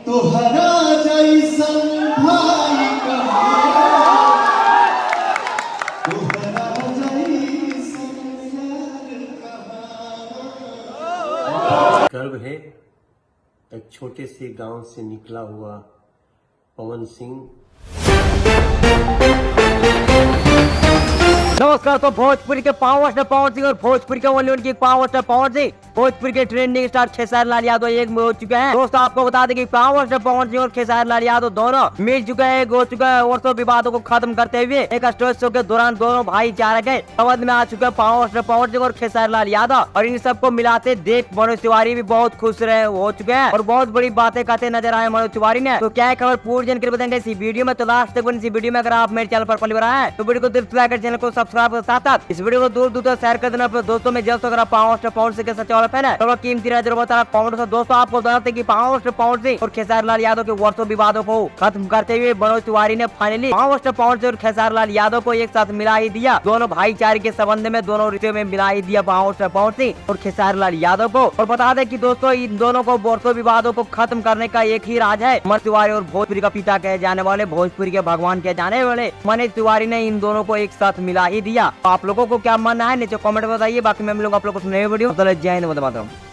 तोहरा जैसन भाई तोहरा जैसन गर्व है एक छोटे से गांव से निकला हुआ पवन सिंह। नमस्कार। तो भोजपुरी के पावर स्टार पवन सिंह और भोजपुरी के ओनली उनकी पावर स्टार पवन सिंह, भोजपुरी के ट्रेंडिंग स्टार खेसारी लाल यादव एक में हो चुके हैं। दोस्तों आपको बता दें कि पावर स्टार पवन सिंह और खेसारी लाल यादव दोनों मिल चुके हैं, हो चुका है और तो विवादों को खत्म करते हुए एक स्टेज शो के दौरान दोनों भाईचारे के संबंध में आ चुके हैं पावर स्टार पवन सिंह और खेसारी लाल यादव। और इन सबको मिलाते देख मनोज तिवारी भी बहुत खुश रहे हो चुके हैं और बहुत बड़ी बातें करते नजर आए मनोज तिवारी ने। तो क्या खबर पूरी जानकारी बताएंगे इसी वीडियो में, तो लास्ट तक इसी वीडियो में। अगर आप मेरे चैनल पर पहली बार आए तो वीडियो को दिल लाइक चैनल को सब्सक्राइब कर साथ इस वीडियो को दूर दूर तक शेयर कर देना अपने दोस्तों में। जल्द अगर पावर स्टार पवन सिंह के सच्चे वाले फैन है तो कीमती जरूर बता कमेंट से। दोस्तों आपको बताते कि पावर स्टार पवन सिंह और खेसारी लाल यादव के वर्षों विवादों को खत्म करते हुए मनोज तिवारी ने finally power star Pawan Singh और खेसारी लाल यादव को एक साथ मिला ही दिया। दोनों भाईचारे के संबंध में दोनों रिश्ते में मिला ही दिया पावर स्टार पवन सिंह और खेसारी लाल यादव को। और बता दें कि दोस्तों इन दोनों को वर्षों विवादों को खत्म करने का एक ही राज है। मनोज तिवारी और भोजपुरी का पिता कहे जाने वाले, भोजपुरी के भगवान कहे जाने वाले मनोज तिवारी ने इन दोनों को एक साथ मिला ही दिया। आप लोगों को क्या मानना है नीचे कमेंट में बताइए। बाकी मैं मिलूंगा आप लोगों को नए वीडियो। जय हिंद, वंदे मातरम।